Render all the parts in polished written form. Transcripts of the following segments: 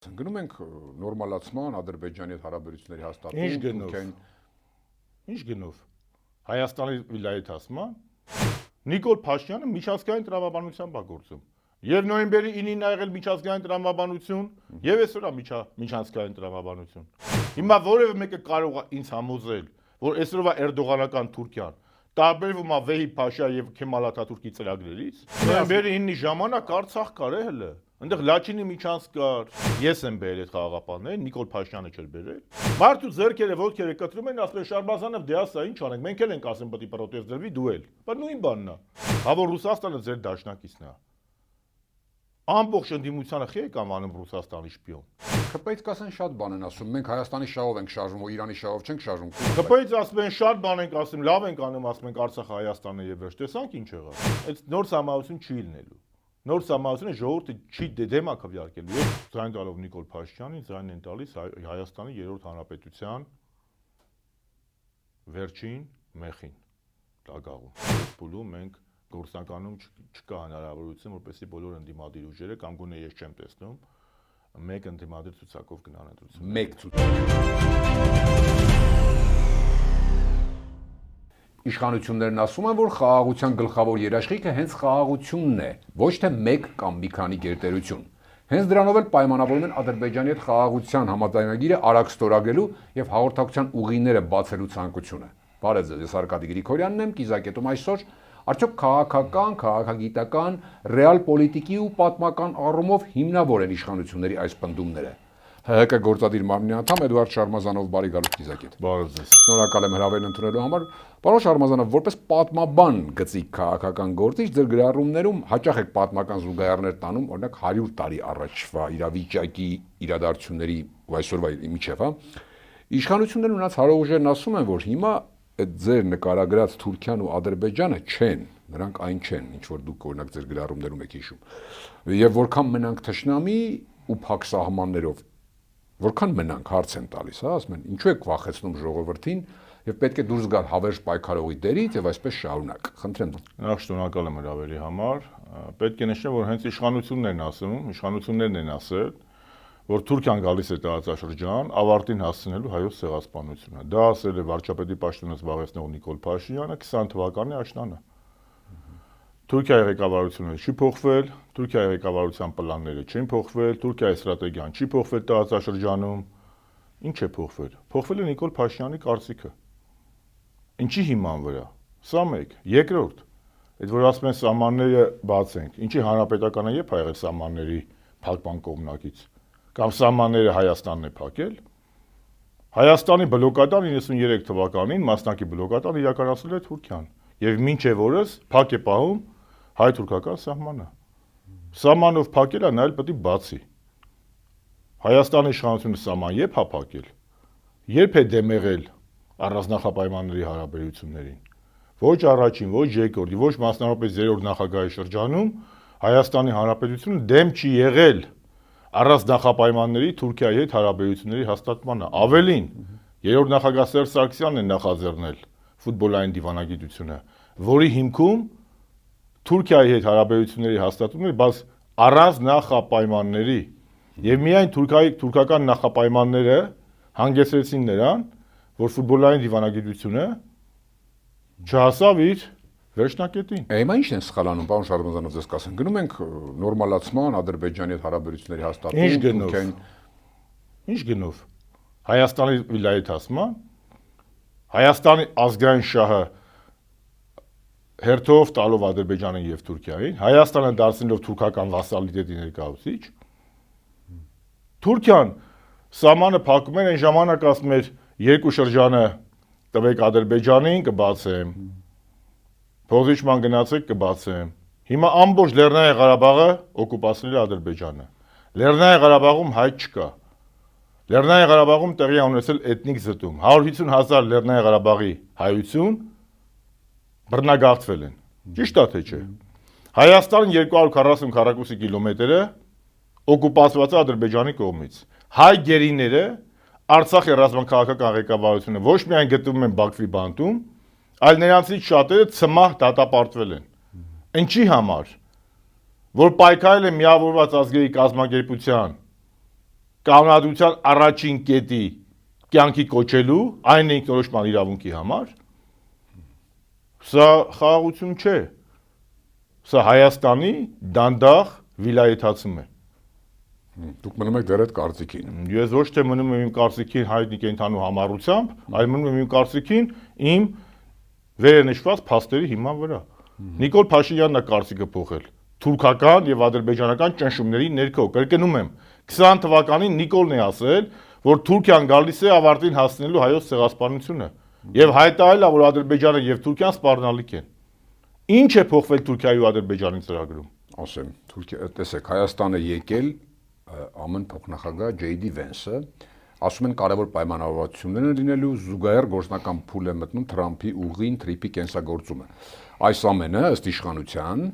Գնում ենք նորմալացման Ադրբեջանի հետ հարաբերությունների հաստատում։ Ինչ գնով։ Հայաստանի վիլայեթացման Նիկոլ Փաշինյանը միջազգային տրամաբանությամբ է գործում։ Եվ նոյեմբերի 9-ին ա եղել միջազգային տրամաբանություն, եւ այսօր է միջազգային տրամաբանություն։ Հիմա որևէ մեկը կարող է ինձ համոզել, որ այսօրվա Էրդողանական Թուրքիան տարբերվում է Վեհի Փաշա եւ Քեմալ Աթաթուրքի ծրագրերից։ Նոյեմբերի 9-ի ժամանակ Արցախ կար է հələ։ Այնտեղ Լաչինի միջանցք կար։ Ես եմ բերել այդ խաղաղապահներին, Նիկոլ Փաշինյանը չէր բերել։ Մարդու ձեռքերը ոտքերը կտրում են, ասում են Շարմազանով դե ասա ինչ անենք, մենք էլ ենք ասում պետք է պրոտեստ դրվի, դու էլ։ Բայց նույն բանն է։ Հա որ Ռուսաստանը ձեր դաշնակիցն է։ Ամբողջ ընդդիմությանը խի եք անվանում Ռուսաստանի շպիոն։ ՔՊ-ից ասեն շատ բան են ասում, մենք Հայաստանի շահով ենք շարժվում, ու Իրանի շահով չենք շարժվում։ ՔՊ-ից ասում են շատ բան ենք ասում, լավ ենք անում, ասում ենք Արցախը Հայաստանն է եւ վերջ։ Տեսանք ինչ եղավ։ Այդ նոր համահայություն չի լինելու։ Նոր համահայությունը ժողովուրդը չի դեմա քվեարկելու։ Ես ձայն տալով Նիկոլ Փաշինյանին ձայն են տալիս Հայաստանի 3-րդ հանրապետության վերջին մեխին տագաղում։ Փուլում մենք գործնականում չկա հնարավորություն, որպեսզի բոլոր ընդդիմադիր ուժերը կամ գոնե ես չեմ տեսնում մեկ ընդդիմադիր ցուցակով գնան ընտրություն։ Մեկ ցուցակ։ Իշխանություններն ասում են, որ խաղաղության գլխավոր երաշխիքը հենց խաղաղությունն է, ոչ թե մեկ կամ մի քանի գերտերություն։ Հենց դրանով էլ պայմանավորում են Ադրբեջանի հետ խաղաղության համաձայնագիրը արագ ստորագրելու եւ հաղորդակցության ուղիները բացելու ցանկությունը։ Բարև ձեզ, ես Արկադի Գրիգորյանն եմ, Կիզակետում այսօր արդյոք քաղաքական, քաղաքագիտական, ռեալ պոլիտիկի ու պատմական առումով հիմնավոր են իշխանությունների այս պնդումները։ ՀՀԿ գործադիր մարմնի անդամ Էդուարդ Շարմազանով, բարի գալուստ Կիզակետ։ Բարև ձեզ։ Շնորհակալ եմ հրավերն ընդունելու համար։ Պարոն Շարմազանով, որպես պատմաբան գծիկ քաղաքական գործիչ, ձեր գրառումներում հաճախ եք պատմական զուգահեռներ տանում, օրինակ 100 տարի առաջվա իրավիճակի իրադարձությունների ու այսօրվա միջև, հա։ Իշխանություններն ունած հարողուժերն ասում են, որ հիմա այդ ձեր նկարագրած Թուրքիան ու Ադրբեջանը չեն, նրանք այն չեն, ինչ որ դուք օրինակ ձեր գրառումներում եք հիշում։ Եվ որքան մնանք թշնամի ու փակ սահմաններով, որքան մնանք հարց են տալիս, հա, ասում են, ինչու եք վախեցնում ժողովրդին եւ պետք է դուրս գալ հավերժ պայքարողի դերից եւ այսպես շարունակ։ Խնդրեմ։ Նախ շնորհակալ եմ հրավերի համար։ Պետք է նշեմ, որ հենց իշխանություններն են ասել, որ Թուրքիան գալիս է տարածաշրջան ավարտին հասցնելու հայոց ցեղասպանությունը։ Դա ասել է վարչապետի պաշտոնը զբաղեցնող Նիկոլ Փաշինյանը 20 թվականի աշնանը։ Թուրքիայի ղեկավարությունը չի փոխվել, Թուրքիայի ղեկավարության պլանները չեն փոխվել, Թուրքիայի ստրատեգիան չի փոխվել տարածաշրջանում։ Ինչ է փոխվել։ Փոխվել է Նիկոլ Փաշինյանի կարծիքը։ Ինչի հիման վրա։ Սա մեկ, երկրորդ։ Այդ որ ասում են սահմանները բացենք, ինչի հանրապետականը երբ ա եղել սահմանների փակման կողմնակից։ Կամ սահմանները Հայաստանն է փակել։ Հայաստանի բլոկադան 93 թվականին մասնակի բլոկադան իրականացրել է Թուրքիան եւ մինչեւ օրս փակ է պահում հայ-թուրքական սահմանը։ Սահմանով փակելը նա էլ պետք է բացի։ Հայաստանի իշխանությունը սահման երբ է փակել։ Երբ է դեմ եղել առանձնախապայմանների հարաբերություններին։ Ոչ առաջին, ոչ երկրորդի, ոչ մասնավորապես 3-րդ նախագահի շրջանում Հայաստանի Հանրապետությունը դեմ չի եղել առանց նախապայմանների Թուրքիայի հետ հարաբերությունների հաստատմանը։ Ավելին, 3-րդ նախագահ Սերժ Սարգսյանն է նախաձեռնել ֆուտբոլային դիվանագիտությունը, որի հիմքում Թուրքիայի հետ հարաբերությունների հաստատումն էր, բայց առանց նախապայմանների։ Եվ միայն թուրքական նախապայմանները հանգեցրեցին նրան, որ ֆուտբոլային դիվանագիտությունը չհասավ իր վերջնակետին։ Հիմա ի՞նչն են սխալանում, պարոն Շարմազանով, ձեզ կասեն։ Գնում ենք նորմալացման Ադրբեջանի հետ հարաբերությունների հաստատում։ Ինչ գնով։ Հայաստանի վիլայեթացման, Հայաստանի ազգային շահը հերթով տալով Ադրբեջանին եւ Թուրքիային, Հայաստանը դարձնելով թուրքական վասալիտետի ներկայացուցիչ։ Թուրքիան սահմանը փակում էր այն ժամանակ ասում էր երկու շրջանը տվեք Ադրբեջանին կբացեմ։ Փոխիչման գնացեք կբացեմ։ Հիմա ամբողջ Լեռնային Ղարաբաղը օկուպացնել է Ադրբեջանը։ Լեռնային Ղարաբաղում հայ չկա։ Լեռնային Ղարաբաղում տեղի է ունեցել էթնիկ զտում։ 150,000 Լեռնային Ղարաբաղի հայություն բռնագաղթվել են։ Ճիշտ է թե չէ։ Հայաստանի 240 քառակուսի կիլոմետրը օկուպացված է Ադրբեջանի կողմից։ Հայ գերիները Արցախի ռազմաքաղաքական ղեկավարությունը ոչ միայն գտնվում են Բաքվի բանտում, այլ նրանցից շատերը ցմահ դատապարտվել են։ Ինչի համար, որ պայքարել է միավորված ազգերի կազմակերպության կանոնադրության առաջին կետի կյանքի կոչելու այն ինքնորոշման իրավունքի համար, սա խաղաղություն չէ։ Սա Հայաստանի դանդաղ վիլայեթացում է։ Դուք մնում եք դեռ այդ կարծիքին։ Ես ոչ թե մնում եմ իմ կարծիքին հայտնի կենթանու համառությամբ, այլ մնում եմ իմ կարծիքին իմ վերը նշված փաստերի հիման վրա։ Նիկոլ Փաշինյանն է կարծիքը փոխել թուրքական եւ ադրբեջանական ճնշումների ներքո։ Կրկնում եմ, 20 թվականին Նիկոլն է ասել, որ Թուրքիան գալիս է ավարտին հասնելու հայոց ցեղասպանությունը եւ հայտարարել է, որ Ադրբեջանը եւ Թուրքիան սպառնալիք են։ Ինչ է փոխվել Թուրքիայի ու Ադրբեջանի ծրագրում։ Ասեմ, Թուրքիա, տեսեք, Հայաստանը եկել ԱՄՆ փոխնախագահ Ջեյ Դի Վենսը, ասում են կարևոր պայմանավորվածություններ են լինելու, զուգահեռ գործնական փուլ է մտնում Թրամփի ուղին, Թրիփի կենսագործումը։ Այս ամենը ըստ իշխանության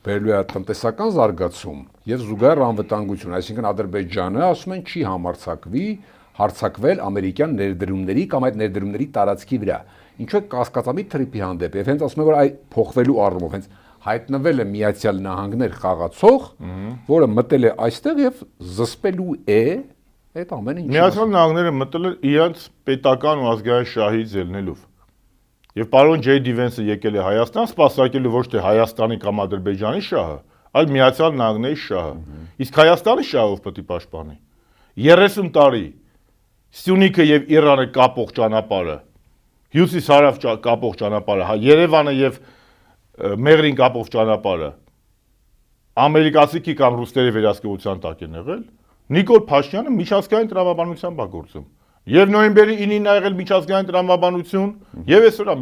բերելու է տնտեսական զարգացում եւ զուգահեռ անվտանգություն, այսինքն Ադրբեջանը ասում են չի հարցակվել ամերիկյան ներդրումների կամ այդ ներդրումների տարածքի վրա։ Ինչու է կասկածամիտ Թրիփի հանդեպ եւ հենց ասում են, որ այ փոխվելու առումով հենց հայտնվել է Միացյալ Նահանգներ խաղացող, որը մտել է այստեղ եւ զսպելու է այդ ամեն ինչը։ Միացյալ Նահանգները մտել են իրենց պետական ու ազգային շահից ելնելով։ Եվ պարոն Ջեյ Դի Վենսը եկել է Հայաստան սպասարկելու ոչ թե Հայաստանի կամ Ադրբեջանի շահը, այլ Միացյալ Նահանգների շահը։ Իսկ Հայաստանի շահը ով պետք է պաշտպանի։ 30 տարի Սյունիքը եւ Իրանը կապող ճանապարհը, Հյուսիս-հարավ կապող ճանապարհը, Երևանը եւ Մեղրին կապող ճանապարհը ամերիկացիքի կամ ռուսների վերահսկողության տակ են եղել։ Նիկոլ Փաշինյանը միջազգային տրամաբանությամբ է գործում։ Եվ նոյեմբերի 9-ին ա եղել միջազգային տրամաբանություն, եւ այսօր է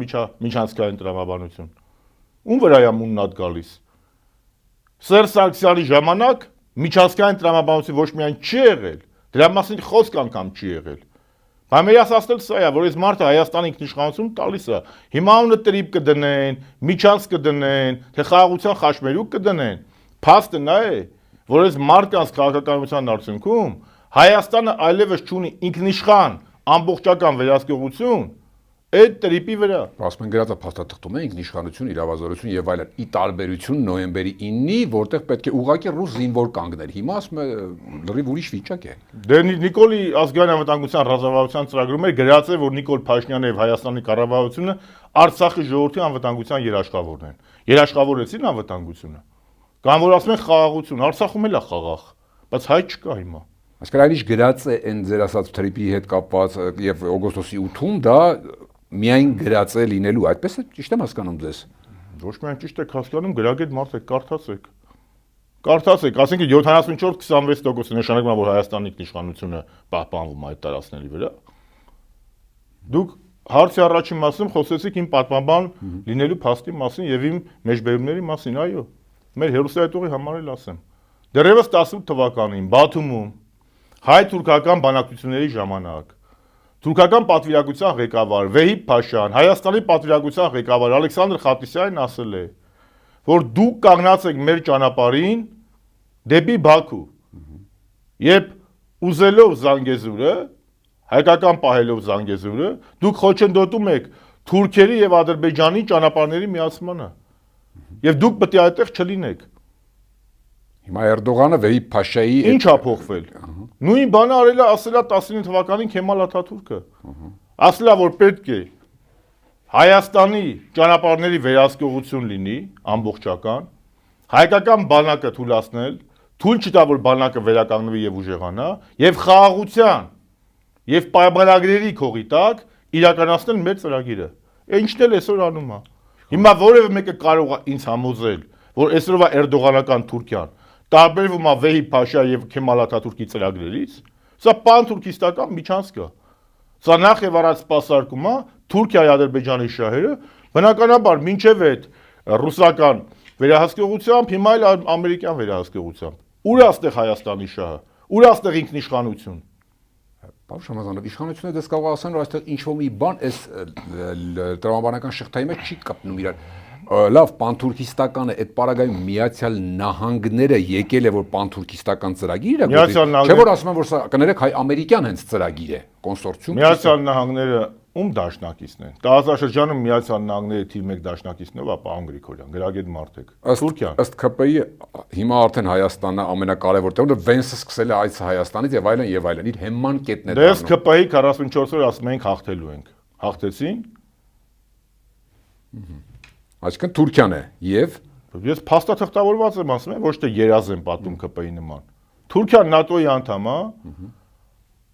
միջազգային տրամաբանություն։ Ում վրա է մուննատ գալիս։ Սերժ Սարգսյանի ժամանակ միջազգային տրամաբանություն ոչ միայն չի եղել, դրա մասին խոսք անգամ չի եղել։ Բայց մեր ասածել սա է, որ այս մարդը Հայաստանի ինքնիշխանություն տալիս է։ Հիմա ունը տրիպ կդնեն, միջանց կդնեն, թե խաղաղության խաչմերուկ կդնեն։ Փաստը նա է, որ այս մարդկանց քաղաքականության արդյունքում Հայաստանը այլևս չունի ինքնիշխան ամբողջական վերահսկողություն այդ տրիպի վրա։ Ասում են գրածը փաստաթղթում է ինքնիշխանություն, իրավազորություն եւ այլն։ Ի տարբերություն նոյեմբերի 9-ի, որտեղ պետք է ուղղակի ռուս զինվոր կանգներ։ Հիմա ասում է լրիվ ուրիշ վիճակ է։ Դե Նիկոլի ազգային անվտանգության ռազմավարության ծրագրում էր գրած է, որ Նիկոլ Փաշինյանը եւ Հայաստանի կառավարությունը Արցախի ժողովրդի անվտանգության երաշխավորն են։ Երաշխավորեցին անվտանգությունը։ Կամ որ ասում են խաղաղություն, Արցախում էլ է խաղաղ, բայց հայ չկա հիմա։ Այսինքն այնիշ գրած է այն ձեր ասած Թրիփի հետ կապված եւ օգոստոսի 8-ում դա միայն գրած է լինելու, այդպես է ճիշտ եմ հասկանում ձեզ։ Ոչ միայն ճիշտ եք հասկանում, գրագետ մարդ եք, կարդացեք։ Կարդացեք, ասենք 74-26% նշանակում է, որ Հայաստանի ինքնիշխանությունը պահպանվում է այդ տարածքների վրա։ Դուք հարցի առաջին մասում խոսեցիք իմ պատմաբան լինելու փաստի մասին եւ իմ մեջբերումների մասին, այո։ Մեր հերոսայտողի համար էլ ասեմ։ Դեռևս 18 թվականին Բաթումում հայ-թուրքական բանակցությունների ժամանակ թուրքական պատվիրակության ղեկավար Վեհիբ Փաշյան, Հայաստանի պատվիրակության ղեկավար Ալեքսանդր Խատիսյանն ասել է, որ դուք կանգնած եք մեր ճանապարհին դեպի Բաքու։ Երբ ուզելով Զանգեզուրը, հայկական պահելով Զանգեզուրը, դուք խոչընդոտում եք թուրքերի եւ Ադրբեջանի ճանապարհների միացմանը։ Եվ դուք պետք է այդտեղ չլինեք։ Հիմա Էրդողանը Վեհիբ Փաշայի ինչ է փոխվել։ Նույն բանը արել է, ասել է 19 թվականին Քեմալ Աթաթուրքը։ Ասել է, որ պետք է Հայաստանի ճանապարհների վերահսկողություն լինի, ամբողջական, հայկական բանակը թույլատնել, թույլ չտա, որ բանակը վերականգնվի եւ ուժեղանա, եւ խաղաղության եւ պայմանագրերի քողի տակ իրականացնել մեր ծրագիրը։ Ինչն էլ այսօր անում է։ Հիմա որևէ մեկը կարող է ինձ համոզել, որ այսօրվա Էրդողանական Թուրքիան տարբերվում է Վեհիբ Փաշա եւ Քեմալ Աթաթուրքի ծրագրերից, սա պանթուրքիստական միջանցք է։ Սա նախ եւ առաջ սպասարկում է Թուրքիայի Ադրբեջանի շահերը, բնականաբար մինչեւ այդ ռուսական վերահսկողությամբ, հիմա էլ ամերիկյան վերահսկողությամբ։ Ուր է այստեղ Հայաստանի շահը, ուր է այստեղ ինքնիշխանություն։ Պարոն Շամազանով, իշխանությունը դες կարող ասեն, որ այստեղ ինչ-որ մի բան այս տրամաբանական շղթայի մեջ չի կապնում իրար։ Լավ, պանթուրքիստական է, այդ պարագայում Միացյալ Նահանգները եկել է, որ պանթուրքիստական ծրագիր է, չէ՞ որ ասում են, որ սա կներեք հայ-ամերիկյան հենց ծրագիր է, կոնսորցիում։ Միացյալ Նահանգները ում դաշնակիցն են։ Տարածաշրջանում Միացյալ Նահանգների թիվ 1 դաշնակիցն ով է պարոն Գրիգորյան, գրագետ Մարտեք։ Թուրքիան։ Ըստ ԿՊ-ի հիմա արդեն Հայաստանն է ամենակարևոր տեղ, որտեղ Վենսը սկսել է այցը Հայաստանից եւ այլն իր հեմման կետն է դեռ ԿՊ-ի 44 օր ասում ենք հաղթելու ենք։ Հաղթեցին։ Այսինքն Թուրքիան է եւ ես փաստաթղթավորված եմ ասում, ոչ թե երազ եմ պատում ԿՊ-ի նման։ Թուրքիան ՆԱՏՕ-ի անդամ է։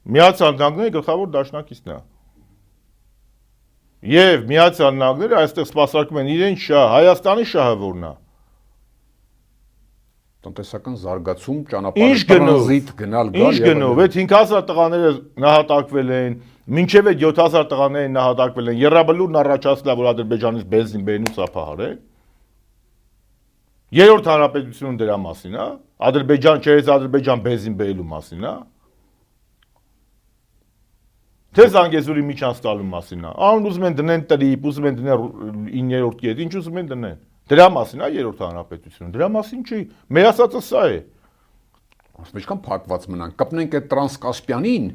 Միացյալ Նահանգների գլխավոր դաշնակիցն է։ Եվ Միացյալ Նահանգները այստեղ սպասարկում են իրեն շահ, Հայաստանի շահը որն է։ Տնտեսական զարգացում, ճանապարհի տրանզիտ գնալ գալ։ Ինչ գնով, այդ 5000 տղաները նահատակվել են, մինչև այդ 7000 տղաները նահատակվել են, Եռաբլուրն առաջացել է, որ Ադրբեջանից բենզին բերեն ու ծափահարեն։ Երրորդ հանրապետությունում դրա մասին է, Ադրբեջան չերես Ադրբեջան բենզին բերելու մասին է։ Թե Զանգեզուրի միջանցքալու մասին է։ Ան ուզում են դնեն տրիպ, ուզում են դնեն 9-րդ կետ, ինչ ուզում են դնեն։ Դրա մասին է երրորդ հանրապետությունը։ Դրա մասին չի։ Մեր ասածը սա է։ Ասում ինչքան փակված մնանք, կպնենք այդ Տրանսկասպիանին,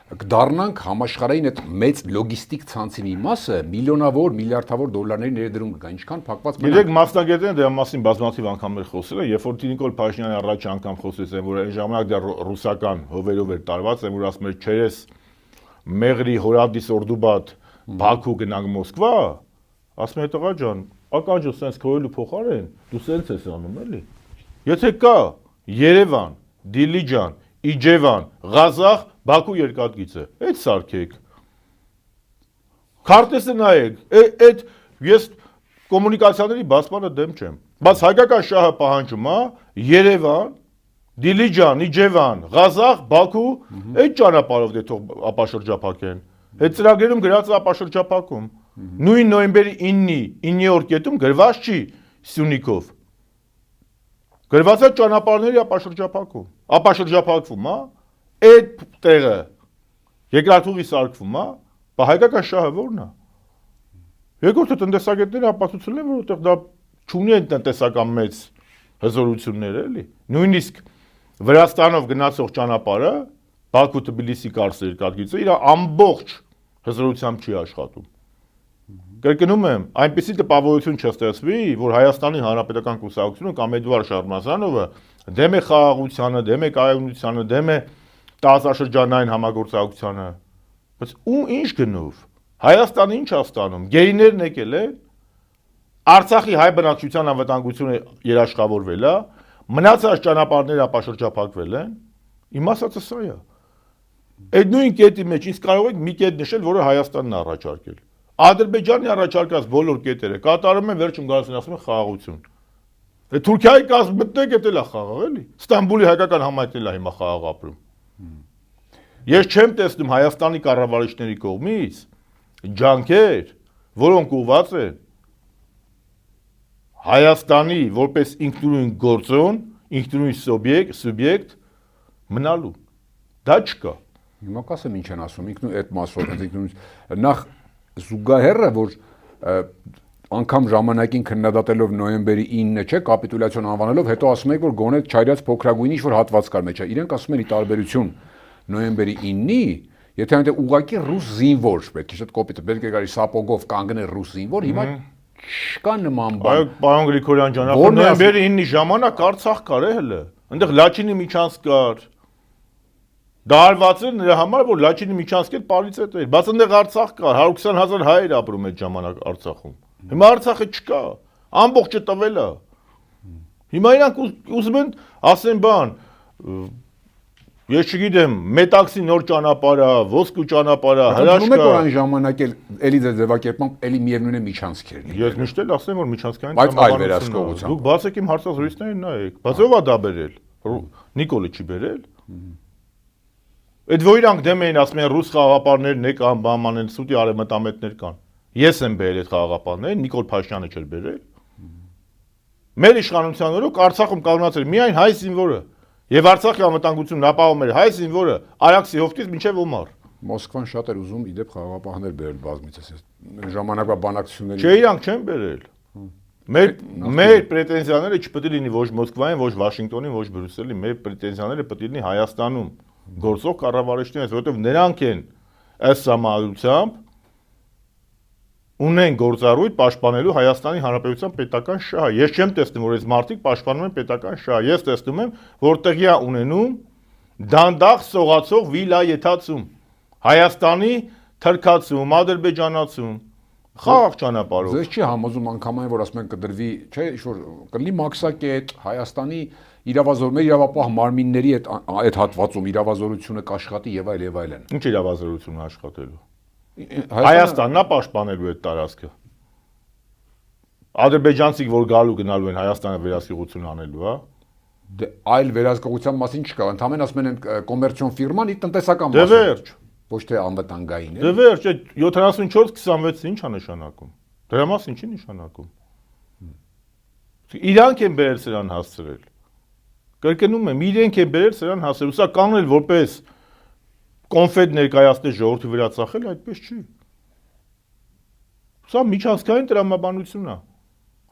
կդառնանք համաշխարհային այդ մեծ լոգիստիկ ցանցի մի մասը, միլիոնավոր, միլիարդավոր դոլարների ներդրում կգա, ինչքան փակված մնանք։ Գիտեք, մասնագետները դրա մասին բազմաթիվ անգամներ խոսել են, երբ որ Նիկոլ Փաշինյանը առաջ անգամ խոսեց, որ այն ժամանակ դա ռուսական հովերով էր տարված, որ ասում էր չերես Մեղրի Հորադիս Օրդուբատ Բաքու գնանք Մոսկվա, ասում է տղա ջան, ականջը սենց քորելու փոխարեն, դու սենց ես անում էլի։ Եթե կա Երևան, Դիլիջան, Իջևան, Ղազախ, Բաքու երկաթգիծը, այդ սարքեք։ Քարտեզը նայեք, այդ ես կոմունիկացիաների բացմանը դեմ չեմ, բայց հայկական շահը պահանջում է Երևան, Դիլիջան, Իջևան, Ղազախ, Բաքու, այդ ճանապարհով դե թող ապաշրջափակեն։ Այդ ծրագրերում գրած է ապաշրջափակում։ Նույն նոյեմբերի 9-րդ կետում գրված չի Սյունիքով։ Գրված է ճանապարհների ապաշրջափակում։ Ապաշրջափակվում է, այդ տեղը երկրաթուղի սարքվում է, բայց հայկական շահը ո՞րն է։ Երկրորդը տնտեսագետները ապացուցել են, որ որտեղ դա չունի այն տնտեսական մեծ հզորություններ էլի։ Նույնիսկ Վրաստանով գնացող ճանապարհը Բաքու-Թբիլիսի կարծես երկաթգիծը իր ամբողջ հզորությամբ չի աշխատում։ Կրկնում եմ, այնպիսի տպավորություն չստեղծվի, որ Հայաստանի Հանրապետական կուսակցությունը կամ Էդուարդ Շարմազանովը դեմ է խաղաղությանը, դեմ է կայունությանը, դեմ է տարածաշրջանային համագործակցությանը։ Բայց ում ինչ գնով։ Հայաստանը ինչ է ստանում։ Գերիներն եկել են, Արցախի հայ բնակչության անվտանգությունը երաշխավորվել է, մնացած ճանապարհները ապաշրջափակվել են, իմ ասածը սա է։ Այդ նույն կետի մեջ ինձ կարող եք մի կետ նշել, որը Հայաստանն է առաջարկել։ Ադրբեջանի առաջարկած բոլոր կետերը կատարում են վերջում գալիս են ասում են խաղաղություն։ Թուրքիայի կազմ մտնեք էտել է խաղաղ էլի։ Ստամբուլի հայկական համայնքն է հիմա խաղաղ ապրում։ Ես չեմ տեսնում Հայաստանի կառավարիչների կողմից ջանքեր, որոնք ուղղված են Հայաստանի որպես ինքնուրույն գործոն, ինքնուրույն սուբյեկտ մնալու։ Դա չկա։ Հիմա կասեմ ինչ են ասում, ինքնուրույն այդ մասով ինքնուրույն նախ զուգահեռը, որ անգամ ժամանակին քննադատելով նոյեմբերի 9-ը, չէ, կապիտուլյացիոն անվանելով, հետո ասում եք, որ գոնե չայրած փոքրագույն ինչ-որ հատված կար մեջը։ Իրենք ասում են ի տարբերություն նոյեմբերի 9-ի, եթե այնտեղ ուղղակի ռուս զինվոր, պետք է շատ կոպիտ, պետք է գարի սապոգով կանգնել ռուս զինվոր, հիմա չկա նման բան։ Այո, պարոն Գրիգորյան ջան, նոյեմբերի 9-ի ժամանակ Արցախ կար է հələ։ Այնտեղ Լաչինի միջանցք կար։ Դա արված էր նրա համար, որ Լաչինի միջանցքը պարից էր, բայց այնտեղ Արցախ կար, 120,000 հայեր ապրում այդ ժամանակ Արցախում։ Հիմա Արցախը չկա, ամբողջը տվել է։ Հիմա իրանք ուզում են ասեն բան, ես չգիտեմ, մետաքսի նոր ճանապարհը, ոսկու ճանապարհը, հրաշք կա։ Այն ժամանակ էլի ձևակերպմամբ էլի միևնույն է միջանցքերն։ Ես միշտ էլ ասեմ, որ միջանցքային ճանապարհը։ Դուք բացեք իմ հարցազրույցներին նայեք, բայց ով է դա բերել։ Նիկոլը չի բերել։ Այդ որ իրանք դեմ էին ասում են ռուս խաղաղապահներն եկան, բաման են սուտի արևմտամետներ կան։ Ես եմ բերել այդ խաղաղապահները, Նիկոլ Փաշինյանը չէր բերել։ Մեր իշխանության օրոք Արցախում կանգնած էր միայն հայ զինվորը, եւ Արցախի անվտանգությունն ապահովում էր հայ զինվորը Արաքսի հովտից մինչեւ Օմար։ Մոսկվան շատ էր ուզում իդեպ խաղաղապահներ բերել բազմիցս։ Ժամանակվա բանակցությունների։ Չէ, իրանք չեն բերել։ Մեր պրետենզիաները չպետք է լինի ոչ Մոսկվային, ոչ Վաշինգտոնին, ոչ Բրյուսելին, մեր պրետենզիաները պետք է լինի Հայաստանում գործող կառավարիչներից, որովհետև նրանք են ըստ համահայությամբ ունեն գործառույթ պաշտպանելու Հայաստանի Հանրապետության պետական շահը։ Ես չեմ տեսնում, որ այս մարդիկ պաշտպանում են պետական շահը։ Ես տեսնում եմ, որ տեղի է ունենում դանդաղ սողացող վիլայեթացում, Հայաստանի թրքացում, ադրբեջանացում, խաղաղ ճանապարհով։ Ձեզ չի համոզում անգամայն, որ ասում են կդրվի, չէ, ինչ-որ կլինի մաքսակետ Հայաստանի իրավազորներ, իրավապահ մարմինների այդ հատվածում իրավազորությունը կաշխատի եւ այլ եւ այլն։ Ինչ իրավազորություն աշխատելու։ Հայաստանն է պաշտպանելու այդ տարածքը։ Ադրբեջանցիք, որ գալու գնալու են Հայաստանը վերահսկողություն անելու, հա։ Դե այլ վերահսկողության մասին չկա, ընդհանրապես ասում են կոմերցիոն ֆիրման իր տնտեսական մասը։ Դե վերջ։ Ոչ թե անվտանգային է։ Դե վերջ, այդ 74-26-ը ի՞նչ է նշանակում։ Դրա մասին չի նշանակում։ Իրանք են բերել սրան հասցրել։ Կրկնում եմ, իրենք են բերել սրան հասցրել, սա կանոնել որպես կոնֆետ ներկայացնել ժողովրդի վրա ծախել, այդպես չի։ Սա միջազգային տրամաբանություն է։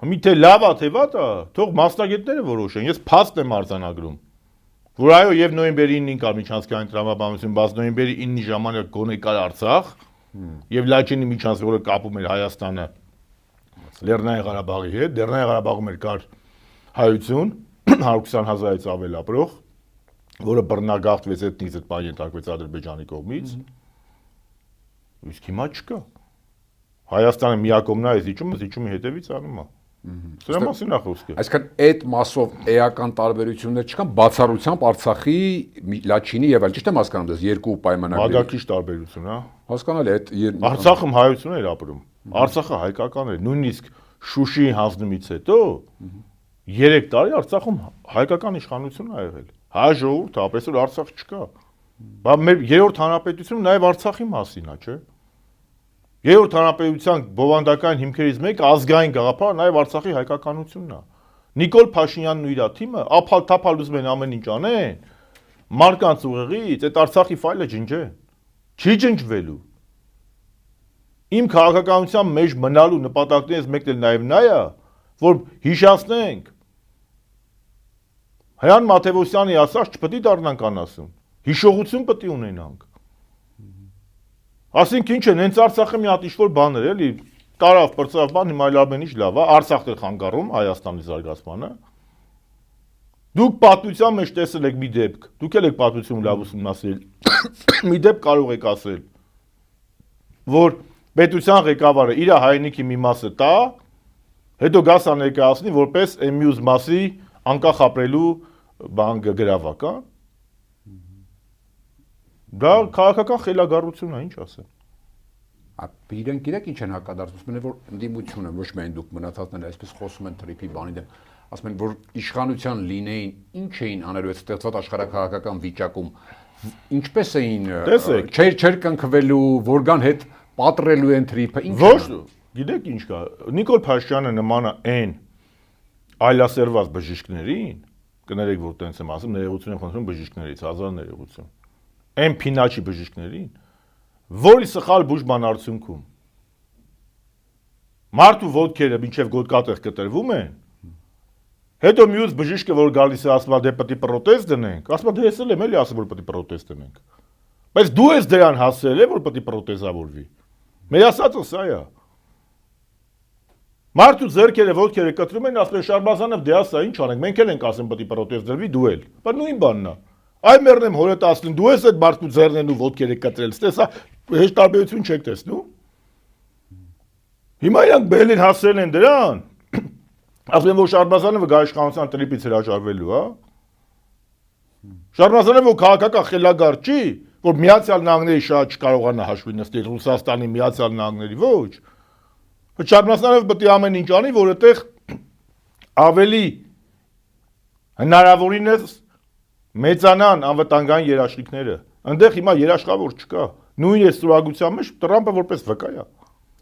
Մի թե լավ է, թե վատ է, թող մասնագետները որոշեն։ Ես փաստ եմ արձանագրում, որ այո, եւ նոյեմբերի 9-ին կար միջազգային տրամաբանություն, բայց նոյեմբերի 9-ի ժամանակ գոնե կար Արցախ, եւ Լաչինի միջանցք, որը կապում էր Հայաստանը Լեռնային Ղարաբաղի հետ, Լեռնային Ղարաբաղում էր կար հայություն, 120,000-ից ավել ապրող, որը բռնագաղթվեց էթնիկ զտման ենթարկվեց Ադրբեջանի կողմից։ Իսկ հիմա չկա։ Հայաստանը միակողմն է զիջումը հետևից անում է։ Սրա մասին է խոսքը։ Այսինքն այդ մասով էական տարբերություններ չկան բացառությամբ Արցախի, Լաչինի եւ այլ, ճիշտ եմ հասկանում, դες երկու պայմանագրերի։ Բադակիչ տարբերություն, հա։ Հասկանալի է, այդ Արցախում հայություն էր ապրում։ Արցախը հայկական էր, նույնիսկ Շուշիի հանձնումից հետո 3 տարի Արցախում հայկական իշխանություն ա եղել։ Հայ ժողովուրդ, այսօր Արցախ չկա։ Բա մեր երրորդ հանրապետությունը նաեւ Արցախի մասին է, չէ՞։ Երրորդ հանրապետության բովանդակային հիմքերից մեկը ազգային գաղափարը նաև Արցախի հայկականությունն է։ Նիկոլ Փաշինյանն ու իր թիմը ափալ-թափալ ուզում են ամեն ինչ անեն, մարկանց ուղեղից այդ Արցախի ֆայլը ջնջեն։ Չի ջնջվելու։ Իմ քաղաքականության մեջ մնալու նպատակներից մեկն էլ նաև նա է, որ հիշացնենք Հրանտ Մաթևոսյանի ասած չպետք է դառնանք անասուն։ Հիշողություն պետք է ունենանք։ Ասենք ինչ են, հենց Արցախը մի հատ ինչ-որ բան էր, էլի, տարավ, բրծավ բան, հիմա այլ ամեն ինչ լավ է, Արցախն էլ խանգարում Հայաստանի զարգացմանը։ Դուք պատմության մեջ տեսել եք մի դեպք, դուք էլ եք պատմություն լավ ուսումնասիրել։ Մի դեպք կարող եք ասել, որ պետության ղեկավարը իր հայրենիքի մի մասը տա, հետո գաս ներկայացնի որպես մյուս մասի անկախ ապրելու բան գրավական։ Դա քաղաքական խելագարություն է, ինչ ասեմ։ Իրենք գիտեք ինչ են հակադարձում, ասում են որ ընդդիմությունը ոչ միայն դուք մնացածները այսպես խոսում են թրիփի բանի դեմ, ասում են որ իշխանության լինեին, ինչ էին անելու այդ ստեղծված աշխարհակաղակական վիճակում, ինչպես էին չէր կնքվելու, որգան հետ պատռելու են թրիփը, ինչ։ Ոչ, գիտեք ինչ կա։ Նիկոլ Փաշինյանը նման է այն այլասերված բժիշկներին, կներեք որ տենց եմ ասում, ներողություն եմ խնդրում բժիշկներից, հազար ներողություն։ Այն փինաչի բժիշկներին, որի սխալ բուժման արդյունքում մարդու ոտքերը մինչև գոտկատեղ կտրվում են, հետո մյուս բժիշկը որ գալիս է ասում դե պետք է պրոթեզ դնենք, ասում դե ես էլ եմ էլի ասում որ պետք է պրոթեզ դնենք, բայց դու ես դրան հասցրել է որ պետք է պրոթեզավորվի, մեր ասածը սա է, մարդու ձեռքերը ոտքերը կտրում են, ասում են Շարմազանով դե ասա ինչ անենք, մենք էլ ենք ասում պետք է պրոթեզ դրվի, դու էլ, բայց նույն բանն է, այ մեռնեմ հորդ ասում դու ես այդ մարդու ձեռներն ու ոտքերը կտրել, ստեսա հեշտ տարբերություն չեք տեսնում։ Հիմա իրանք բերել են հասցրել են դրան, ասում են որ Շարմազանովը գա իշխանության տրիպից հրաժարվելու, հա։ Շարմազանովը քաղաքական խելագար չի, որ Միացյալ Նահանգների շահը չկարողանա հաշվի նստել Ռուսաստանի Միացյալ Նահանգների, ոչ։ Շարմազանովը պետք է ամեն ինչ անի, որ այդտեղ ավելի հնարավորինս մեծանան անվտանգային երաշխիքները։ Այնտեղ հիմա երաշխավոր չկա։ Նույն է ստորագրության մեջ Տրամպը որպես վկա է։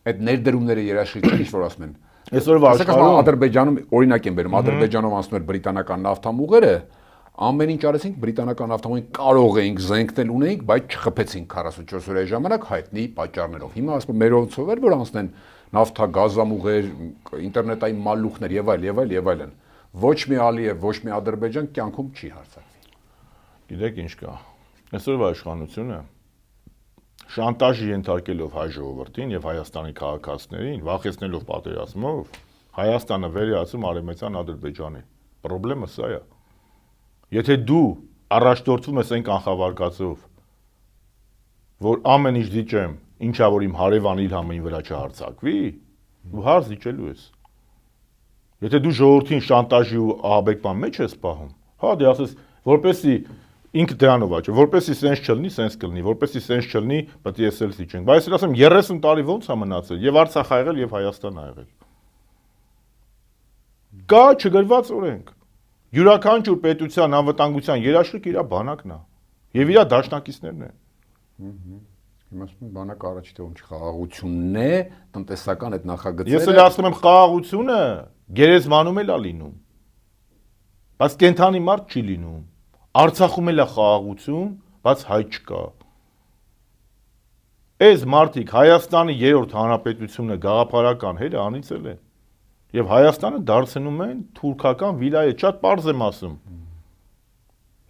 Այդ ներդրումները երաշխիքներ ինչ որ ասում են։ Այսօրվա աշխարհում Ադրբեջանում օրինակ են բերում, Ադրբեջանով անցնում էր բրիտանական նավթամուղերը, ամեն ինչ արեցինք բրիտանական նավթամուղին կարող էինք զենքնել ունեինք, բայց չխփեցինք 44 օրի ժամանակ հայտնի պատճառներով։ Հիմա ասում մերոնցով էր որ անցնեն նավթագազամուղեր, ինտերնետային մալուխներ եւ այլ եւ այլ եւ այլն։ Ոչ մի Ալիև, ոչ մի Ադրբեջան կյանքում չի հարձակվի։ Գիտեք ինչ կա։ Այսօրվա իշխանությունը շանտաժի ենթարկելով հայ ժողովրդին եւ Հայաստանի քաղաքացիներին, վախեցնելով պատերազմով, Հայաստանը վերիացում արևմտյան Ադրբեջանի։ Պրոբլեմը սա է։ Եթե դու առաջնորդվում ես այն կանխավարկածով, որ ամեն ինչ դիճեմ, ինչա որ իմ հարևան Իլհամին վրա չհարցակվի, դու հարց դիճելու ես։ Եթե դու ժողովրդին շանտաժի ու ահաբեկման մեջ ես պահում, հա դե ասես, որպեսի ինքը դրանով աճի, որպեսի սենց չլինի, սենց կլինի, որպեսի սենց չլինի, պետք է էսել դիճենք։ Բայց ես ասեմ 30 տարի ոնց է մնացել, եւ Արցախ ա եղել, եւ Հայաստան ա եղել։ Կա չգրված օրենք։ Յուրաքանչյուր պետության անվտանգության երաշխիք իր բանակն է եւ իր դաշնակիցներն են։ Հիմա ասում եմ բանակ առաջ թե ոնց խաղաղությունն է, տնտեսական այդ նախագծերը։ Ես էլ ասում եմ խաղաղությունը գերեզմանում էլ է լինում։ Բայց կենթանի մարդ չի լինում։ Արցախում էլ է խաղաղություն, բայց հայ չկա։ Այս մարդիկ Հայաստանի 3-րդ հանրապետությունը գաղափարական հերը անիծել են։ Եվ Հայաստանը դարձնում են թուրքական վիլայետ, շատ պարզ եմ ասում։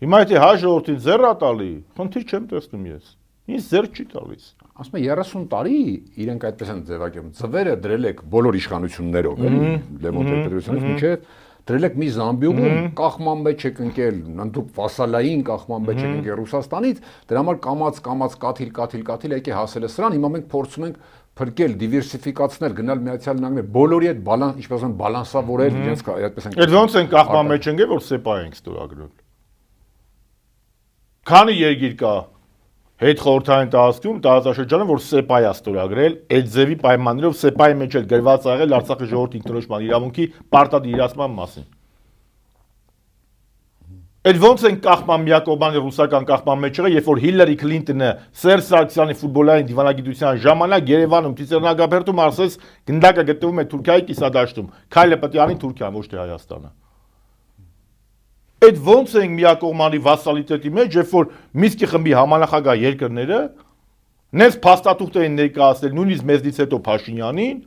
Հիմա եթե հայ ժողովրդին ձեռ ա տալի, խնդիր չեմ տեսնում ես։ Ինձ ձեռ չի տալիս։ Ասում եմ 30 տարի իրենք այդպես են ձևակերպում։ Ձվերը դրել եք բոլոր իշխանություններով, էլի, Լևոն Տեր-Պետրոսյանից մինչև դրել եք մի Զամբիուղում կախման մեջ եք ընկել, դուք վասալային կախման մեջ եք ընկել Ռուսաստանից, դրա համար կամած կաթիլ եկե հասել է սրան, հիմա մենք փորձում ենք փրկել, դիվերսիֆիկացնել, գնալ Միացյալ Նահանգներ, բոլորի հետ ինչպես ասեմ, բալանսավորել իրենց այդպես են։ Այդ ոնց են կախման մեջ ընկել, որ սեպա ենք ստորագրել։ Քանի երկիր կա հետ խորհրդային տարածքում, տարածաշրջանը, որ սեպայ է ստորագրել, այդ ձևի պայմաններով սեպայի մեջ էլ գրված ա եղել Արցախի ժողովրդի ինքնորոշման իրավունքի պարտադիրացման մասին։ Այդ ոնց են կախման միակողմանի ռուսական կախման մեջ եղել, երբ որ Հիլարի Քլինտոնը Սերժ Սարգսյանի ֆուտբոլային դիվանագիտության ժամանակ Երևանում Ծիծեռնագաբերդում ասեց գնդակը գտնվում է Թուրքիայի կիսադաշտում, քայլը պետք է անի Թուրքիան, ոչ թե Հայաստանը։ Այդ ոնց են միակողմանի վասալիտետի մեջ, երբ որ Միսկի խմբի համանախագահ երկրները նենց փաստաթուղթ էին ներկայացնել նույնիսկ մեզնից հետո Փաշինյանին,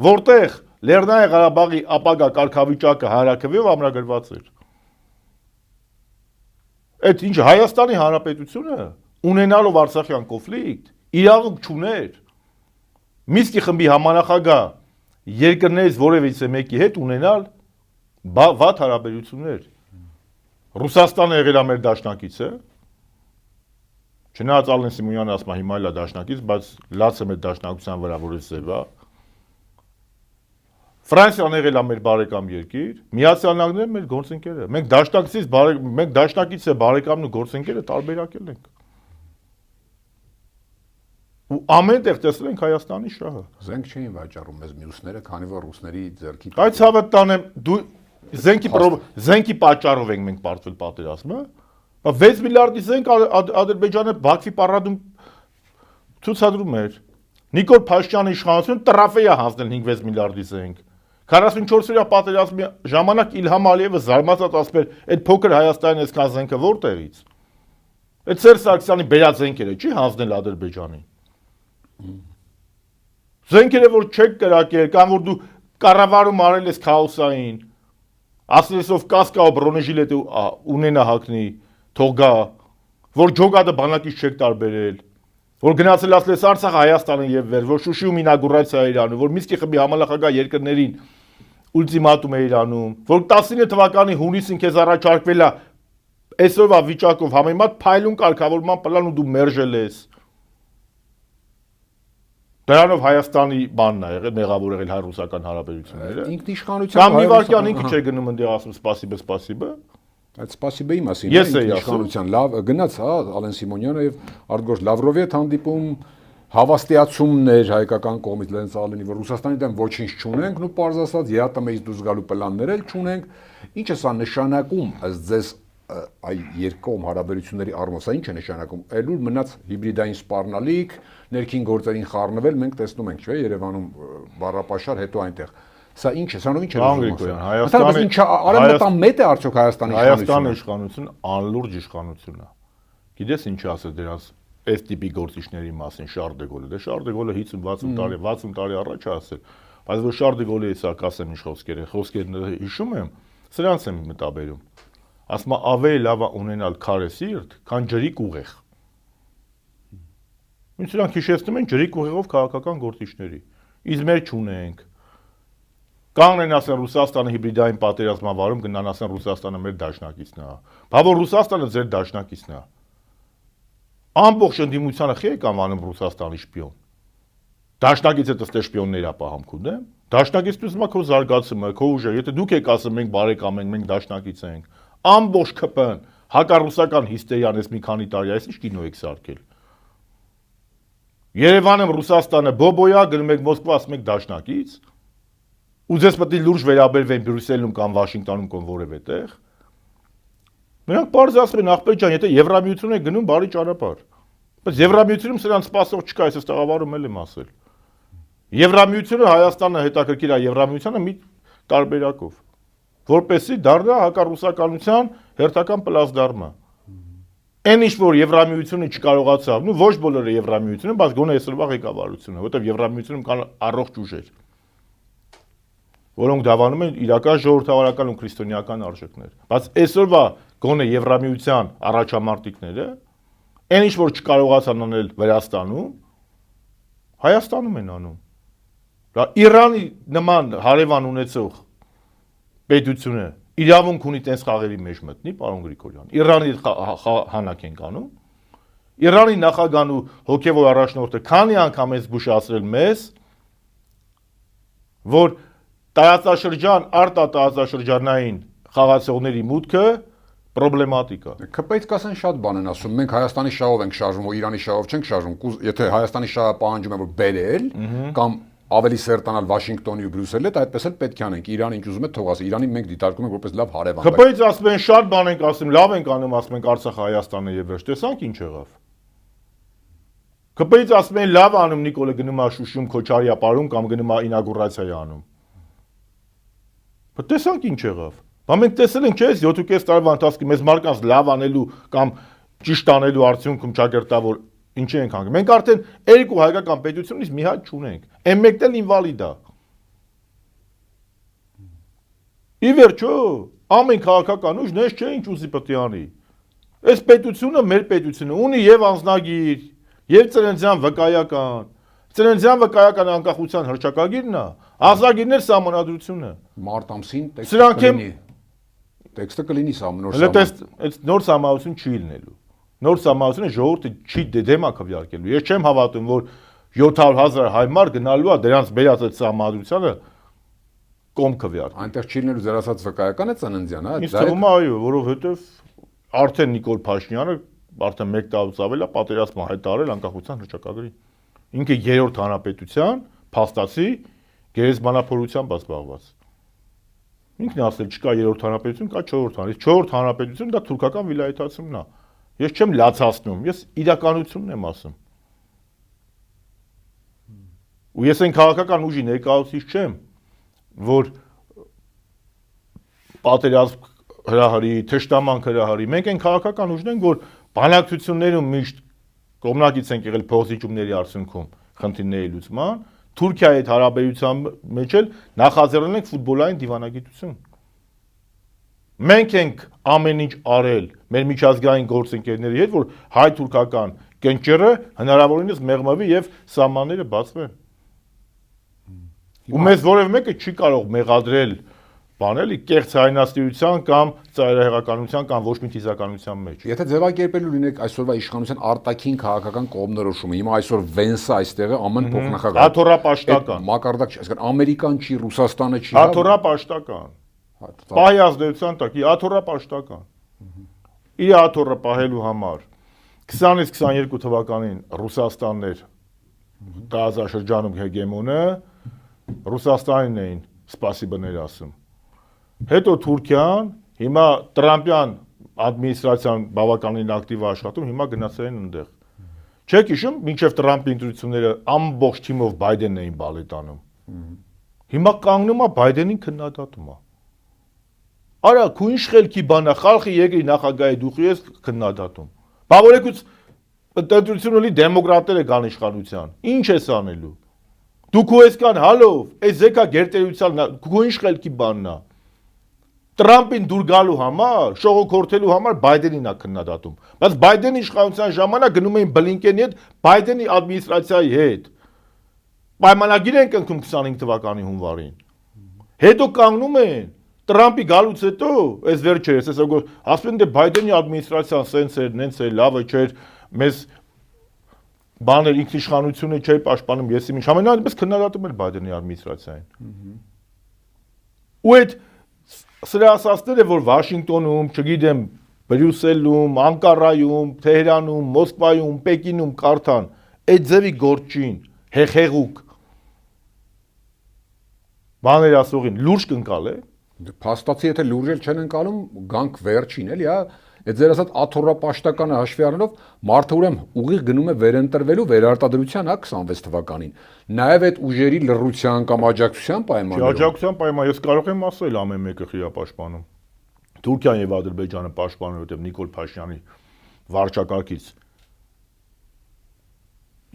որտեղ Լեռնային Ղարաբաղի ապագա կարգավիճակը հարակվեով ամրագրված էր։ Այդ ինչ Հայաստանի Հանրապետությունը ունենալով Արցախյան կոնֆլիկտ իրավունք չուներ Միսկի խմբի համանախագահ երկրներից որևիցե մեկի հետ ունենալ վատ հարաբերություններ։ Ռուսաստանը եղել է մեր դաշնակիցը, չնայած Ալեն Սիմոնյանը ասում է հիմա էլ է դաշնակից, բայց լացը մեր դաշնակցության վրա որից ձև է։ Ֆրանսիան եղել է մեր բարեկամ երկիր, Միացյալ Նահանգները մեր գործընկերը։ Մենք դաշնակից է բարեկամն ու գործընկերը տարբերակել ենք։ Ու ամեն տեղ տեսել ենք Հայաստանի շահը։ Զենք չէին վաճառում մեզ մյուսները, քանի որ ռուսների ձեռքի Այդ ցավը տանեմ, դու զենքի պատճառով ենք մենք պարտվել պատերազմը, 6 միլիարդի զենք Ադրբեջանը Բաքվի պարադում ցուցադրում էր։ Նիկոլ Փաշինյանի իշխանությունը տրաֆեյ է հանձնել 5-6 միլիարդի զենք։ 44-օրյա պատերազմի ժամանակ Իլհամ Ալիևը զարմացած ասում էր, այդ փոքր Հայաստանի այսքան զենքը որտեղից։ Այդ Սերժ Սարգսյանի բերած զենքերը չի հանձնել Ադրբեջանին։ Զենքերը որ չեք կրակել, կամ որ դու կառավարում արել ես քաոսային, ասել ես ով կասկա ու բրոնեժիլետ ունենա հակնի, թող գա, որ ջոգադը բանակից չեք տարբերել, որ գնացել ասել ես Արցախը Հայաստանը եւ վեր, որ Շուշիում ինագուրացիա էր անում, որ Միսկի խմբի համանախագահ երկրներին ուլտիմատում է իրանում, որ 19 թվականի հունիսին քեզ առաջարկվել է այսօրվա վիճակով համեմատ փայլուն կարգավորման պլան ու դու մերժել ես։ Դրանով Հայաստանի բանն է եղել, մեղավոր եղել հայ-ռուսական հարաբերությունները։ Ինքնիշխանության կամ մի վարքյան ինքը չէ գնում ընդեղ ասում սպասիբը։ Այդ սպասիբեի մասին Ես էի ինքնիշխանության լավ գնաց, հա, Ալեն Սիմոնյանը եւ Արտգոչ Լավրովի հետ հանդիպում հավաստիացումներ հայկական կողմից լենց Ալենի, որ Ռուսաստանի դեմ ոչինչ չունենք, ու պարզ ասած ԵԱՏՄ-ից դուրս գալու պլաններ էլ չունենք։ Ինչ է սա նշանակում, ըստ ձեզ այ երկկողմ հարաբերությունների առումով, սա ինչ է նշանակում։ Այլուր մնաց հիբրիդային սպառնալիք, ներքին գործերին խառնվել, մենք տեսնում ենք, չէ՞, Երևանում բառապաշար, հետո այնտեղ։ Սա ինչ է, սրանով ինչ է լուծում։ Հայաստանի մետ է արդյոք Հայաստանի իշխանությունը անլուրջ իշխանություն է։ Գիտես ինչ ասել դրանց այս տիպի գործիչների մասին Շարլ դե Գոլը։ Դե Շարլ դե Գոլը 50-60 տարի առաջ ասել, բայց որ Շարլ դե Գոլի հեսա կասեմ ինչ խոսքերները հիշում եմ, սրանց եմ մտաբերում։ Ասում է, ավելի լավ է ունենալ քարե սիրտ, քան ջրիկ ուղեղ։ Սրանց եմ մտաբերում։ Ասում է, ավելի լավ է ունենալ քարե սիրտ, քան ջրիկ ուղեղ։ Սրանց եմ մտաբերում։ Ասում է, ավելի լավ է ունենալ քարե սիրտ, քան ջրիկ ուղեղ։ Սրանց եմ մտաբերում։ Ինչ նրանք հիշեցնում են ջրիկ ուղեղով քաղաքական գործիչների։ Իսկ մեր չունենք։ Կան են ասեն Ռուսաստանը հիբրիդային պատերազմ ավարում, գնան ասեն Ռուսաստանը մեր դաշնակիցն է։ Բա որ Ռուսաստանը ձեր դաշնակիցն է։ Ամբողջ ընդդիմությանը խի եք անվանում Ռուսաստանի շպիոն։ Դաշնակիցը դստե շպիոններ ապահամ կուդեմ։ Դաշնակիցն ուզում է քո զարգացումը, քո ուժը։ Եթե դուք եք ասում մենք բարեկամ ենք, մենք դաշնակից ենք, ամբողջ ԿՊ-ն հակառուսական հիստերիան էս մի քանի տարի այս ինչ կինո եք սարքել։ Երևանում Ռուսաստանը բոբոյա գնում եք Մոսկվա ասում եք դաշնակից։ Ու ձեզ պետք է լուրջ վերաբերվեն Բրյուսելում կամ Վաշինգտոնում կամ որևէ տեղ։ Նրանք բարձ ասում են ախպեր ջան, եթե Եվրամիություն է գնում բարի ճանապարհ։ Բայց Եվրամիությունում սրանց սպասող չկա, այսպես տաղավարում էլ եմ ասել։ Եվրամիությունը Հայաստանը հետաքրքիր է Եվրամիությանը մի տարբերակով, որպեսզի դառնա հակառուսականության հերթական պլազդարմը։ Այն ինչ որ Եվրամիությունը չկարողացավ, նու ոչ բոլորը Եվրամիությունը, բայց գոնե այսօրվա ղեկավարությունը, որտեղ Եվրամիությունում կան առողջ ուժեր, որոնք դավանում են իրական ժողովրդավարական ու քրիստոնեական արժեքներ։ Բայց այսօրվա գոնե Եվրամիության առաջամարտիկները, այն ինչ որ չկարողացան անել Վրաստանում, Հայաստանում են անում։ Դա Իրանի նման հարևան ունեցող պետությունը իրավունք ունի տես խաղերի մեջ մտնի, պարոն Գրիգորյան։ Իրանի հանակ են անում։ Իրանի նախագահն ու հոգևոր առաջնորդը քանի անգամ է զգուշացրել մեզ, որ տարածաշրջան, արտատարածաշրջանային խաղացողների մուտքը պրոբլեմատիկ է։ ԿՊ-ից կասեն շատ բան են ասում։ Մենք Հայաստանի շահով ենք շարժվում, որ Իրանի շահով չենք շարժվում։ Եթե Հայաստանի շահը պահանջում է որ բերել կամ ավելի սերտանալ Վաշինգտոնի ու Բրյուսելի հետ, այդպես էլ պետք է անենք։ Իրանը ինչ ուզում է թող ասի։ Իրանին մենք դիտարկում ենք որպես լավ հարևան։ ԿՊ-ից ասում են շատ բան ենք ասում, լավ ենք անում, ասում ենք Արցախը Հայաստանն է եւ վերջ։ Տեսանք ինչ եղավ։ ԿՊ-ից ասում են լավ անում Նիկոլը գնում է Շուշում Քոչարիա ապարում կամ գնում է ինագուրացիա անում։ Բայց տեսանք ինչ եղավ։ Բա մենք տեսել ենք, չէ՞, 7.5 տարվա ընթացքում մեզ մարկանց լավ անելու կամ ճիշտ անելու արդյունքում ճակերտավոր ինչի ենք հանգում։ Մենք արդեն երկու հայկական պետությունից մի հատ չունենք։ Այն մեկն էլ ինվալիդ է։ Ի վերջո, ամեն քաղաքական ուժ նես չէ ինչ ուզի պետք է անի։ Այս պետությունը մեր պետությունը ունի եւ անձնագիր, եւ ծննդյան վկայական։ Ծննդյան վկայական անկախության հռչակագիրն է, ազգագիրներ սահմանադրությունը։ Մարտ ամսին Սրանք տեքստը կլինի նոր այս նոր սահմանություն չի լինելու։ Նոր սահմանությունը ժողովուրդը չի դեմա քվեարկելու։ Ես չեմ հավատում, որ 700,000 հայ մարդ գնալու է դրանց բերած այդ սահմանադրությանը կոմ քվեարկի։ Այնտեղ չի լինելու ձեր ասած վկայական է ծննդյան, հա։ Ինձ թվում է այո, որովհետև արդեն Նիկոլ Փաշինյանը արդեն 1 տարուց ավել է պատերազմը հայտարարել անկախության հռչակագրի։ Ինքը երրորդ հանրապետության փաստացի գերեզմանափորությամբ զբաղված։ Ինքն ասել չկա երրորդ հանրապետություն, կա չորրորդ հանրապետություն։ Չորրորդ հանրապետություն դա թուրքական վիլայետացումն է։ Ես չեմ լացացնում, ես իրականությունն եմ ասում։ Ու ես այն քաղաքական ուժի ներկայացուցիչ չեմ, որ պատերազմ հրահարի, թշնամանք հրահարի։ Մենք այն քաղաքական ուժն ենք, որ բանակցություններում միշտ կողմնակից ենք եղել փոխզիջումների արդյունքում խնդիրների լուծման, Թուրքիայի հետ հարաբերության մեջ էլ նախաձեռնել ենք ֆուտբոլային դիվանագիտություն։ Մենք ենք ամեն ինչ արել մեր միջազգային գործընկերների հետ, որ հայ-թուրքական կենճերը հնարավորինս մեղմավի եւ սահմանները բացվեն։ Ու մեզ որևէ մեկը չի կարող մեղադրել բանելի կեղծ հայնաստիության կամ ծայրահեղականության կամ ոչ մի թիզականության մեջ։ Եթե ձևակերպելու լինեք այսօրվա իշխանության արտաքին քաղաքական կողմնորոշումը, հիմա այսօր Վենսը այստեղ է, ԱՄՆ փոխնախագահ։ Աթոռապաշտական։ Մակարդակ չի, այսինքն Ամերիկան չի, Ռուսաստանը չի։ Աթոռապաշտական։ Պահի ազդեցության տակ, աթոռապաշտական։ Իր աթոռը պահելու համար 20-ից 22 թվականին Ռուսաստանն էր տարածաշրջանում հեգեմոնը, Ռուսաստանին էին սպասիբներ ասում։ Հետո Թուրքիան, հիմա Տրամպյան ադմինիստրացիան բավականին ակտիվ է աշխատում, հիմա գնացել են այնտեղ։ Չեք հիշում, մինչև Տրամպի ընտրությունները ամբողջ թիմով Բայդենն էին բալետանում։ Հիմա կանգնում է Բայդենին քննադատում է։ Արա, քու ինչ խելքի բան է, խալխի երկրի նախագահի դուխի ես քննադատում։ Բա որեկուց ընտրություն ունի դեմոկրատները կան իշխանության։ Ինչ ես անելու։ Դու քու ես կան հալով, այս զեկա գերտերության քու ինչ խելքի բանն է։ Տրամպին դուր գալու համար, շողոքորթելու համար Բայդենին է քննադատում։ Բայց Բայդենի իշխանության ժամանակ գնում էին Բլինկենի հետ, Բայդենի ադմինիստրացիայի հետ։ Պայմանագիր են կնքում 25 թվականի հունվարին։ Հետո կանգնում են Տրամպի գալուց հետո, այս վերջը, ասում են դե Բայդենի ադմինիստրացիան սենց էր, նենց էր, լավը չէր, մեզ բաներ ինքնիշխանությունը չէր պաշտպանում, ես ինչ ամենայնպես քննադատում էր Բայդենի ադմինիստրացիային։ Ու այդ սրա ասածները, որ Վաշինգտոնում, չգիտեմ, Բրյուսելում, Անկարայում, Թեհրանում, Մոսկվայում, Պեկինում կարդան, այդ ձևի գործին, հեղուկ բաներ ասողին լուրջ կընկալ է։ Փաստացի եթե լուրջ չեն ընկալում, գանք վերջին, էլի, հա, այդ ձեր ասած աթոռապաշտականը հաշվի առնելով մարդը ուրեմն ուղիղ գնում է վերընտրվելու վերարտադրության, հա, 26 թվականին։ Նաև այդ ուժերի լռության կամ աջակցության պայմաններով։ Աջակցության պայման, ես կարող եմ ասել ամեն մեկը խիա պաշտպանում։ Թուրքիան եւ Ադրբեջանը պաշտպանում, որտեղ Նիկոլ Փաշինյանի վարչակարգից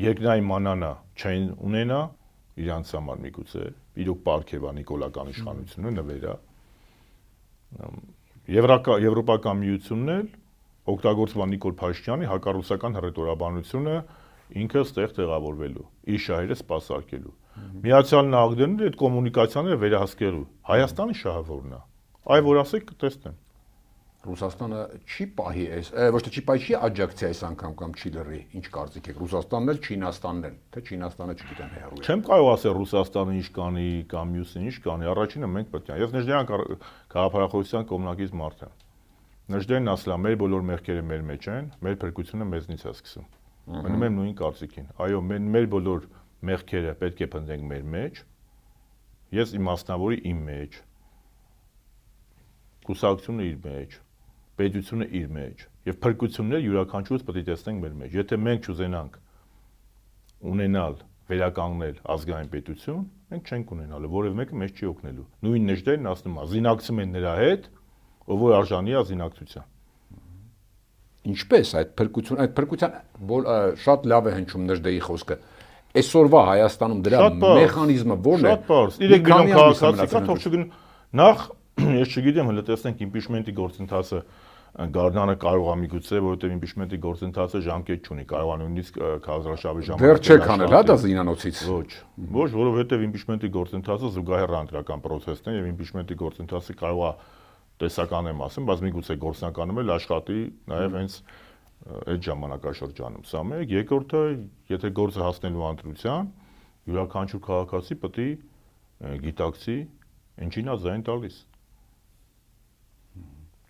երկնային մանանա չեն ունենա իրանց համար միգուցե, իրոք պարգևա նիկոլական իշխանությունը նվերա։ Եվրոպական միությունն էլ օգտագործવા Նիկոլ Փաշինյանի հակառուսական հռետորաբանությունը ինքը ստեղ տեղավորվելու, իր շահերը սպասարկելու։ Միացյալ Նահանգներն այդ կոմունիկացիաները վերահսկելու։ Հայաստանի շահը որն է։ Այ որ ասեք կտեսնեմ։ Ռուսաստանը չի պահի այս, ոչ թե չի պահի, չի աջակցի այս անգամ կամ չի լռի, ինչ կարծիք եք, Ռուսաստանն էլ, Չինաստանն էլ, թե Չինաստանը չգիտեմ հեռու է։ Չեմ կարող ասել Ռուսաստանը ինչ կանի կամ մյուսը ինչ կանի, առաջինը մենք պետք է։ Ես Նեժդեյան գաղափարախոսության կողմնակից մարդ եմ։ Նեժդեյանն ասել է, մեր բոլոր մեղքերը մեր մեջ են, մեր փրկությունը մեզնից է սկսում։ Մնում եմ նույն կարծիքին։ Այո, մեր բոլոր մեղքերը պետք է փնտրենք մեր մեջ։ Ես իմաստնավորի իմ մեջ։ Կուսակցությունը իր մեջ, պետությունը իր մեջ եւ փրկությունները յուրաքանչյուրս պետք է տեսնենք մեր մեջ։ Եթե մենք չուզենանք ունենալ, վերականգնել ազգային պետություն, մենք չենք ունենալու, որևէ մեկը մեզ չի օգնելու։ Նույն Նեժդեյանն ասում է, զինակցում են նրա հետ, ով որ արժանի է զինակցության։ Ինչպես այդ փրկության շատ լավ է հնչում Նեժդեի խոսքը։ Այսօրվա Հայաստանում դրա մեխանիզմը ո՞րն է։ Շատ բարձ։ 3 միլիոն քաղաքացի թող չգնա։ Նախ ես չգիտեմ, հələ տեսնենք իմպիչմենտի գործընթացը Գարնանը կարող է միգուցե, որովհետև իմպիչմենտի գործընթացը ժամկետ չունի, կարող է նույնիսկ քաղաքաշաբի ժամկետ։ Դեռ չեք անել, հա, դա զինանոցից։ Ոչ, որովհետև իմպիչմենտի գործընթացը զուգահեռ անդրական process-ն է եւ իմպիչմենտի գործընթացը կարող է տեսական եմ ասում, բայց միգուցե գործնականում էլ աշխատի նաեւ հենց այդ ժամանակաշրջանում։ Սա մեկ, երկրորդը, եթե գործը հասնելու ընտրության, յուրաքանչյուր քաղաքացի պետք է գիտակցի, ինչին է ձայն տալիս։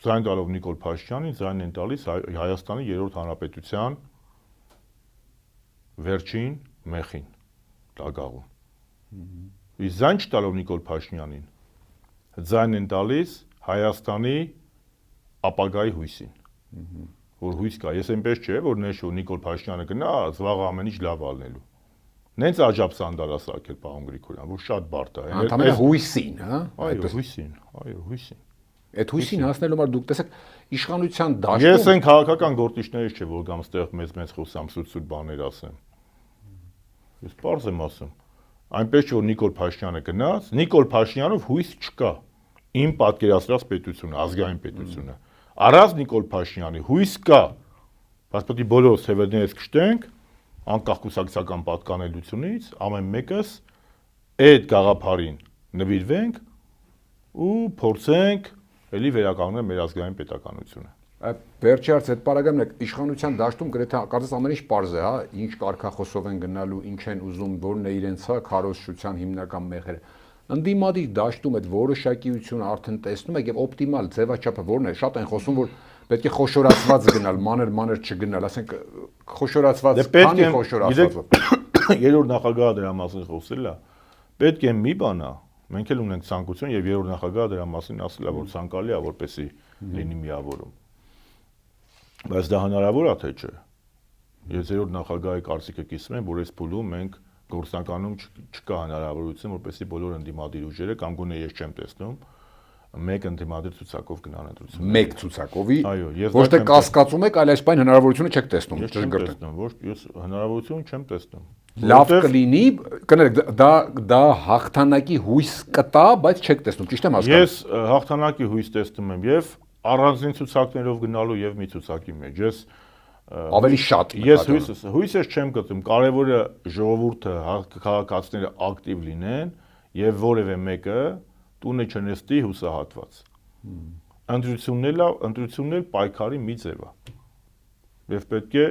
Ձայն տալով Նիկոլ Փաշինյանին, ձայն են տալիս Հայաստանի երրորդ հանրապետության վերջին մեխին, տագաղում։ Իսկ ձայն չտալով Նիկոլ Փաշինյանին, ձայն են տալիս Հայաստանի ապագայի հույսին, որ հույս կա։ Ես այնպես չէ, որ նշու Նիկոլ Փաշինյանը գնա, զվաղ ամեն ինչ լավ ալնելու։ Նենց աջապ սանդալա սարքել պարոն Գրիգորյան, որ շատ բարդ է։ Ընդհանրապես հույսին, հա։ Այո, հույսին, հույսին։ Այդ հույսին հասնելու համար դուք տեսեք իշխանության դաշտում։ Ես այն քաղաքական գործիչներից չէ, որ գամ ստեղ մեծ խոսամ սուտ բաներ ասեմ։ Ես պարզ եմ ասում։ Այնպես չէ, որ Նիկոլ Փաշինյանը գնաց, Նիկոլ Փաշինյանով հույս չկա։ Իմ պատկերացրած պետությունը, ազգային պետությունը։ Առանց Նիկոլ Փաշինյանի հույս կա։ Բայց պետք է բոլորս թևերներից կշտենք, անկախ կուսակցական պատկանելությունից, ամեն մեկս այդ գաղափարին նվիրվենք ու փորձենք էլի վերականգնել մեր ազգային պետականությունը։ Վերջի հարց այդ պարագայումն է իշխանության դաշտում գրեթե կարծես ամեն ինչ պարզ է, հա, ինչ կարգախոսով են գնալու, ինչ են ուզում, որն է իրենց հա քարոզչության հիմնական մեղերը։ Ընդդիմադիր դաշտում այդ որոշակիությունը արդեն տեսնում եք եւ օպտիմալ ձևաչափը որն է, շատ են խոսում, որ պետք է խոշորացված գնալ, մանր չգնալ, ասենք խոշորացված, քանի խոշորացված։ Երրորդ նախագահը դրա մասին խոսել է։ Պետք է մի բան է, մենք էլ ունենք ցանկություն եւ երրորդ նախագահը դրա մասին ասել է, որ ցանկալի է, որպեսզի լինի միավորում։ Բայց դա հնարավոր է թե չէ։ Ես երրորդ նախագահի կարծիքը կիսում եմ, որ այս փուլում մենք գործնականում չկա հնարավորություն, որպեսզի բոլոր ընդդիմադիր ուժերը կամ գոնե ես չեմ տեսնում մեկ ընդդիմադիր ցուցակով գնան ընտրություն։ Մեկ ցուցակովի։ Այո, ոչ թե կասկածում եք, այլ այս բան հնարավորությունը չեք տեսնում, ճշգրտ։ Ոչ, ես հնարավորություն չեմ տեսնում։ Լավ կլինի, կներեք, դա հաղթանակի հույս կտա, բայց չեք տեսնում, ճիշտ եմ հասկանում։ Ես հաղթանակի հույս տեսնում եմ եւ առանձին ցուցակներով գնալու եւ մի ցուցակի մեջ։ Ես ավելի շատ ես հույսս չեմ գտնում, կարևորը ժողովուրդը, քաղաքացիները ակտիվ լինեն եւ որևէ մեկը տունը չնստի հուսահատված։ Ընտրությունն պայքարի մի ձև է։ Եվ պետք է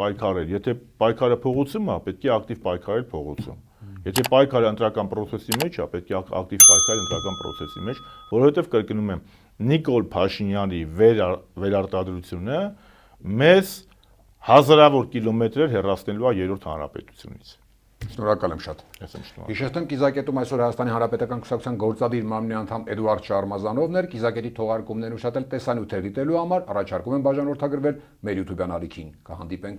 պայքարել։ Եթե պայքարը փողոցում է, պետք է ակտիվ պայքարել փողոցում։ Եթե պայքարը ընտրական process-ի մեջ է, պետք է ակտիվ պայքարել ընտրական process-ի մեջ, որովհետև կրկնում եմ, Նիկոլ Փաշինյանի վերարտադրությունը մեզ հազարավոր կիլոմետրեր հեռացնելու է Երրորդ հանրապետությունից։ Շնորհակալ եմ շատ։ Ես եմ շնորհակալ։ Հիշեցնում կիզակետում այսօր Հայաստանի Հանրապետական Կուսակցության գործադիր մարմնի անդամ Էդուարդ Շարմազանովն էր, կիզակետի թողարկումներն ուշադրել տեսանյութեր դիտելու համար առաջարկում եմ բաժանորդագրվել մեր YouTube-յան ալիքին։ Կհանդիպենք։